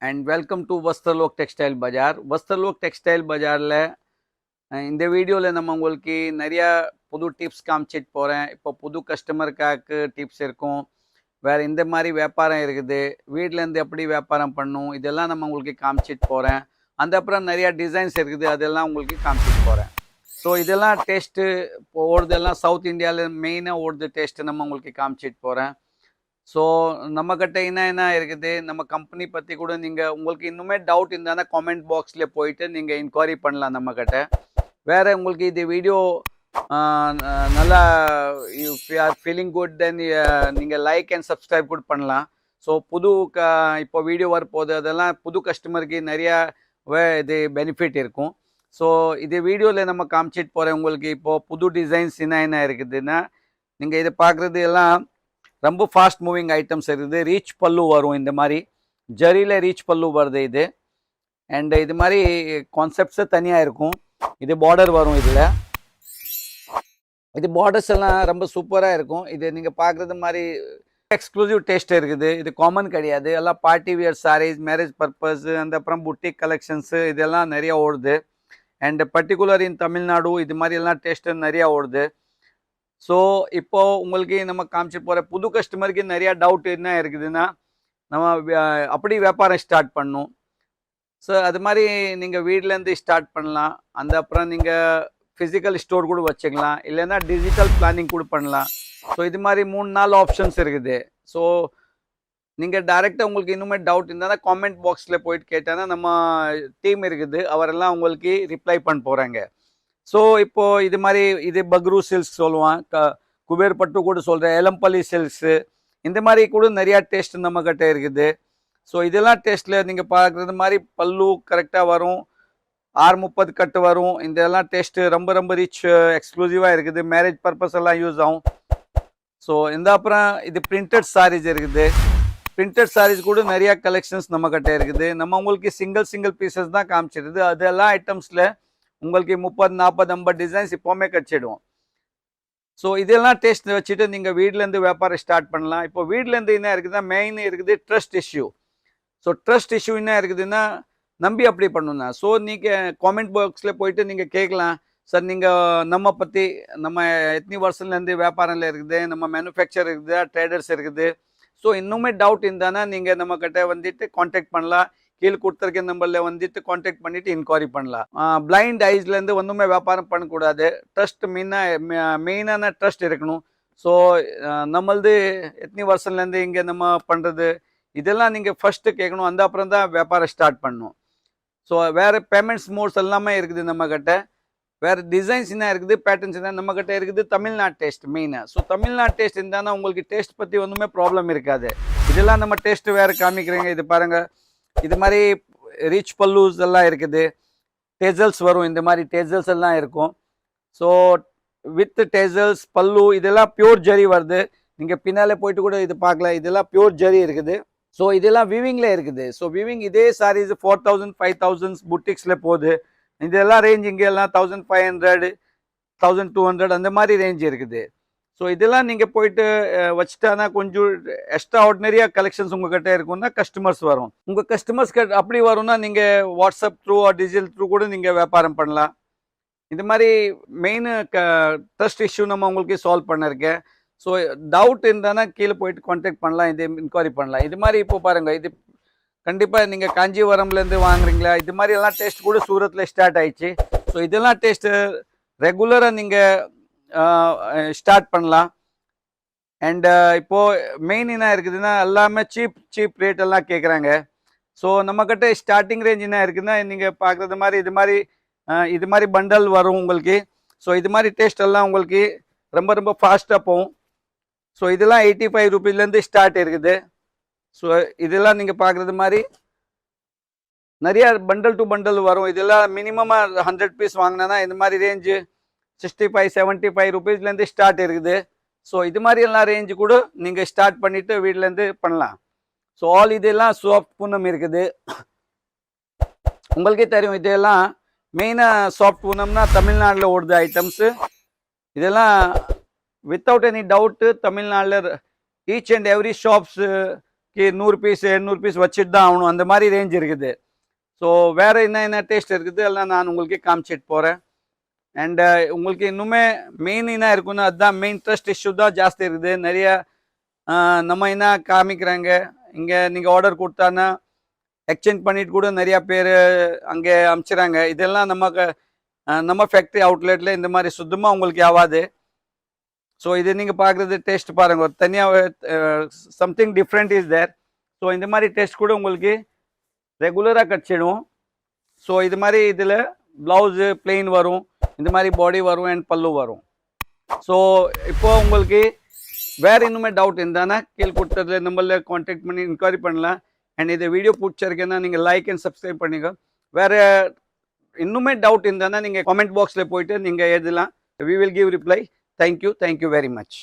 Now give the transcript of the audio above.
and welcome to Vastralok Textile Bazaar. Vastralok Textile Bazaarல இந்த வீடியோவில் நம்ம உங்களுக்கு நிறையா புது டிப்ஸ் காமிச்சிட்டு போகிறேன். இப்போ புது கஸ்டமருக்காக்கு டிப்ஸ் இருக்கும். வேறு இந்த மாதிரி வியாபாரம் இருக்குது, வீட்டிலேருந்து எப்படி வியாபாரம் பண்ணும், இதெல்லாம் நம்ம உங்களுக்கு காமிச்சிட்டு போகிறேன். அந்த அப்புறம் நிறையா டிசைன்ஸ் இருக்குது, அதெல்லாம் உங்களுக்கு காமிச்சிட்டு போகிறேன். ஸோ இதெல்லாம் டேஸ்ட்டு இப்போ ஓடுதெல்லாம் சவுத் இந்தியாவில் மெயினாக ஓடுது டேஸ்ட்டு நம்ம உங்களுக்கு காமிச்சிட்டு போகிறேன். ஸோ நம்மக்கிட்ட என்ன இருக்குது, நம்ம கம்பெனி பற்றி கூட நீங்கள் உங்களுக்கு இன்னுமே டவுட் இருந்தால் காமெண்ட் பாக்ஸில் போயிட்டு நீங்கள் இன்கொயரி பண்ணலாம் நம்மக்கிட்ட. வேறு உங்களுக்கு இது வீடியோ நல்லா if you are feeling good தென் நீங்கள் லைக் அண்ட் சப்ஸ்கிரைப் கூட பண்ணலாம். ஸோ புது இப்போ வீடியோ வரப்போகுது, அதெல்லாம் புது கஸ்டமருக்கு நிறையா இது பெனிஃபிட் இருக்கும். ஸோ இது வீடியோவில் நம்ம காமிச்சிட்டு போகிறேன் உங்களுக்கு. இப்போது புது டிசைன்ஸ் என்ன இருக்குதுன்னா, நீங்கள் இதை பார்க்குறது எல்லாம் ரொம்ப ஃபாஸ்ட் மூவிங் ஐட்டம்ஸ் இருக்குது. ரீச் பல்லு வரும், இந்த மாதிரி ஜரியில் ரீச் பல்லு வருது இது. அண்ட் இது மாதிரி கான்செப்ட்ஸே தனியாக இருக்கும். இது பார்டர் வரும், இதில் இது பார்டர்ஸ் எல்லாம் ரொம்ப சூப்பராக இருக்கும். இது நீங்கள் பார்க்குறது மாதிரி எக்ஸ்க்ளூசிவ் டேஸ்ட் இருக்குது. இது காமன் கிடையாது. எல்லாம் party wear saris, marriage purpose, அந்த அப்புறம் புட்டிக் கலெக்ஷன்ஸு இதெல்லாம் நிறையா ஓடுது. அண்ட் பர்டிகுலர் இன் தமிழ்நாடு இது மாதிரி எல்லாம் டேஸ்ட்டு நிறையா ஓடுது. ஸோ இப்போது உங்களுக்கு நம்ம காமிச்சிட்டு போகிற புது கஸ்டமருக்கு நிறையா டவுட் என்ன இருக்குதுன்னா, நம்ம அப்படி வியாபாரம் ஸ்டார்ட் பண்ணணும். ஸோ அது மாதிரி நீங்கள் வீட்டிலேருந்து ஸ்டார்ட் பண்ணலாம். அந்த அப்புறம் நீங்கள் ஃபிசிக்கல் ஸ்டோர் கூட வச்சுக்கலாம், இல்லைன்னா டிஜிட்டல் பிளானிங் கூட பண்ணலாம். ஸோ இது மாதிரி 3-4 ஆப்ஷன்ஸ் இருக்குது. ஸோ நீங்கள் டைரெக்டாக உங்களுக்கு இன்னுமே டவுட் இருந்தால் காமெண்ட் பாக்ஸில் போயிட்டு கேட்டால் நம்ம டீம் இருக்குது, அவரெல்லாம் உங்களுக்கு ரிப்ளை பண்ண போகிறாங்க. ஸோ இப்போது இது மாதிரி இது பக்ரூ சில்க்ஸ் சொல்லுவான், குபேர் பட்டு கூட சொல்கிறேன், ஏலம்பள்ளி சில்க்ஸு, இந்த மாதிரி கூட நிறையா டேஸ்ட் நம்மக்கிட்ட இருக்குது. ஸோ இதெல்லாம் டேஸ்ட்டில் நீங்கள் பார்க்குறது மாதிரி பல்லு கரெக்டாக வரும், 630 கட்டு வரும். இதெல்லாம் டேஸ்ட்டு ரொம்ப ரொம்ப ரிச் எக்ஸ்க்ளூசிவாக இருக்குது. மேரேஜ் பர்பஸ் எல்லாம் யூஸ் ஆகும். ஸோ இந்த அப்புறம் இது பிரிண்டட் சாரீஸ் இருக்குது. பிரிண்டட் சாரீஸ் கூட நிறையா கலெக்ஷன்ஸ் நம்மக்கிட்ட இருக்குது. நம்ம உங்களுக்கு சிங்கிள் பீசஸ் தான் காமிச்சிடுது. அதெல்லாம் ஐட்டம்ஸில் உங்களுக்கு 30, 40, 50 டிசைன்ஸ் இப்போவுமே கச்சிடுவோம். ஸோ இதெல்லாம் டேஸ்ட் வச்சுட்டு நீங்கள் வீட்டிலேருந்து வியாபாரம் ஸ்டார்ட் பண்ணலாம். இப்போ வீட்டிலேருந்து என்ன இருக்குதுன்னா, மெயின் இருக்குது trust issue. So trust issue என்ன இருக்குதுன்னா, நம்பி அப்படி பண்ணணும்னா, ஸோ நீங்கள் காமெண்ட் பாக்ஸில் போயிட்டு நீங்கள் கேட்கலாம், சார் நீங்கள் நம்ம பற்றி நம்ம எத்தனை வருஷத்துலேருந்து வியாபாரம்ல இருக்குது, நம்ம மேனுஃபேக்சர் இருக்குது, ட்ரேடர்ஸ் இருக்குது. ஸோ இன்னுமே டவுட் இருந்தானா நீங்கள் நம்மக்கிட்ட வந்துட்டு காண்டாக்ட் பண்ணலாம். கீழே கொடுத்துருக்க நம்பரில் வந்துட்டு காண்டாக்ட் பண்ணிவிட்டு இன்கொயரி பண்ணலாம். பிளைண்ட் ஐஸ்லேருந்து ஒன்றுமே வியாபாரம் பண்ணக்கூடாது. ட்ரஸ்ட் மெயினான ட்ரஸ்ட் இருக்கணும். ஸோ நம்மளது எத்தனை வருஷம்லேருந்து இங்கே நம்ம பண்ணுறது, இதெல்லாம் நீங்கள் ஃபஸ்ட்டு கேட்கணும். அந்த அப்புறம் தான் வியாபாரம் ஸ்டார்ட் பண்ணணும். ஸோ வேறு பேமெண்ட்ஸ் மோட்ஸ் எல்லாமே இருக்குது நம்மக்கிட்ட. வேறு டிசைன்ஸ் என்ன இருக்குது, பேட்டர்ன்ஸ் என்ன நம்மக்கிட்ட இருக்குது. தமிழ்நாடு டேஸ்ட் மெயினாக. ஸோ தமிழ்நாடு டேஸ்ட் இருந்தால் உங்களுக்கு டேஸ்ட் பற்றி ஒன்றுமே ப்ராப்ளம் இருக்காது. இதெல்லாம் நம்ம டேஸ்ட்டு வேறு காமிக்கிறீங்க. இது பாருங்கள், இது மாதிரி ரிச் பல்லூஸ் எல்லாம் இருக்குது. டேசல்ஸ் வரும், இந்த மாதிரி டேசல்ஸ் எல்லாம் இருக்கும். ஸோ வித் டேசல்ஸ் பல்லு இதெல்லாம் பியூர் ஜரி வருது. நீங்கள் பின்னாலே போயிட்டு கூட இது பார்க்கலாம், இதெல்லாம் பியூர் ஜரி இருக்குது. ஸோ இதெல்லாம் விவிங்கில் இருக்குது. ஸோ விவிங் இதே சாரீஸ் 4000, 5000 புட்டிக்ஸில் போகுது. இதெல்லாம் ரேஞ்ச் இங்கே எல்லாம் 1500, 1200 அந்த மாதிரி ரேஞ்ச் இருக்குது. ஸோ இதெல்லாம் நீங்கள் போயிட்டு வச்சுட்டானா கொஞ்சம் எக்ஸ்ட்ரா ஆர்டினரியாக கலெக்ஷன்ஸ் உங்கள்கிட்ட இருக்குன்னா கஸ்டமர்ஸ் வரும். உங்கள் கஸ்டமர்ஸ் அப்படி வரும்னா நீங்கள் வாட்ஸ்அப் த்ரூ டிஜிட்டல் த்ரூ கூட நீங்கள் வியாபாரம் பண்ணலாம். இந்த மாதிரி மெயின் ட்ரஸ்ட் இஷ்யூ நம்ம உங்களுக்கு சால்வ் பண்ணிருக்கேன். ஸோ டவுட் இருந்தானா கீழே போயிட்டு கான்டாக்ட் பண்ணலாம், இது இன்கொயரி பண்ணலாம். இது மாதிரி இப்போ பாருங்கள், இது கண்டிப்பாக நீங்கள் காஞ்சிபுரம்லேருந்து வாங்குறீங்களா, இது மாதிரி எல்லாம் டேஸ்ட் கூட சூரத்தில் ஸ்டார்ட் ஆயிடுச்சு. ஸோ இதெல்லாம் டேஸ்ட்டு ரெகுலராக நீங்கள் ஸ்டார்ட் பண்ணலாம். அண்ட் இப்போது மெயின் என்ன இருக்குதுன்னா, எல்லாமே சீப் ரேட் எல்லாம் கேட்குறாங்க. ஸோ நம்மக்கிட்ட ஸ்டார்டிங் ரேஞ்ச் என்ன இருக்குதுன்னா, நீங்கள் பார்க்குறது மாதிரி இது மாதிரி பண்டல் வரும் உங்களுக்கு. ஸோ இது மாதிரி டேஸ்ட் எல்லாம் உங்களுக்கு ரொம்ப ரொம்ப ஃபாஸ்ட்டாக போகும். ஸோ இதெல்லாம் 85 ரூபீஸ்லேருந்து ஸ்டார்ட் இருக்குது. ஸோ இதெல்லாம் நீங்கள் பார்க்குறது மாதிரி நிறையா பண்டல் டு பண்டல் வரும். இதெல்லாம் மினிமமாக 100 பீஸ் வாங்கினா இந்த மாதிரி ரேஞ்சு 65, 75 ரூபீஸ்லேருந்து ஸ்டார்ட் இருக்குது. ஸோ இது மாதிரி எல்லாம் ரேஞ்சு கூட நீங்கள் ஸ்டார்ட் பண்ணிவிட்டு வீட்டிலேருந்து பண்ணலாம். ஸோ ஆல் இதெல்லாம் சாஃப்ட் பூனம் இருக்குது. உங்களுக்கே தெரியும், இதெல்லாம் மெயினாக சாஃப்ட் பூனம்னா தமிழ்நாட்டில் ஓடுது ஐட்டம்ஸு. இதெல்லாம் வித்தவுட் எனி டவுட்டு தமிழ்நாட்டில் each and every shops 100 piece 200 piece வச்சுட்டு தான் ஆகணும், அந்த மாதிரி ரேஞ்ச் இருக்குது. ஸோ வேறு என்ன டேஸ்ட் இருக்குது எல்லாம் நான் உங்களுக்கு காமிச்சிட்டு போகிறேன். அண்ட் உங்களுக்கு இன்னுமே மெயின் என்ன இருக்குன்னா அதுதான் மெயின் ட்ரஸ்ட் இஷ்யூ தான் ஜாஸ்தி இருக்குது. நிறைய நம்ம என்ன காமிக்கிறாங்க, இங்கே நீங்கள் ஆர்டர் கொடுத்தான்னா எக்ஸ்சேஞ்ச் பண்ணிட்டு கூட நிறையா பேர் அங்கே அனுப்பிச்சிட்றாங்க. இதெல்லாம் நம்ம ஃபேக்ட்ரி அவுட்லெட்டில் இந்த மாதிரி சுத்தமாக உங்களுக்கு ஆகாது. ஸோ இது நீங்கள் பார்க்குறது டேஸ்ட் பாருங்க, ஒரு தனியாக something different is there. So இந்த மாதிரி டேஸ்ட் கூட உங்களுக்கு ரெகுலராக கிடச்சிடும். ஸோ இது மாதிரி இதில் ப்ளவுஸு பிளெயின் வரும், இந்த மாதிரி பாடி வரும் அண்ட் பல்லு வரும். ஸோ இப்போ உங்களுக்கு வேறு இன்னுமே டவுட் இருந்தானா கீழே கொடுத்ததில் நம்மள கான்டாக்ட் பண்ணி இன்கொயரி பண்ணலாம். அண்ட் இந்த வீடியோ பிடிச்சிருக்கேன்னா நீங்கள் லைக் அண்ட் சப்ஸ்கிரைப் பண்ணிக்கோ. வேறு இன்னுமே டவுட் இருந்தானா நீங்கள் கமெண்ட் பாக்ஸில் போயிட்டு நீங்கள் எழுதலாம். We will give reply. Thank you very much.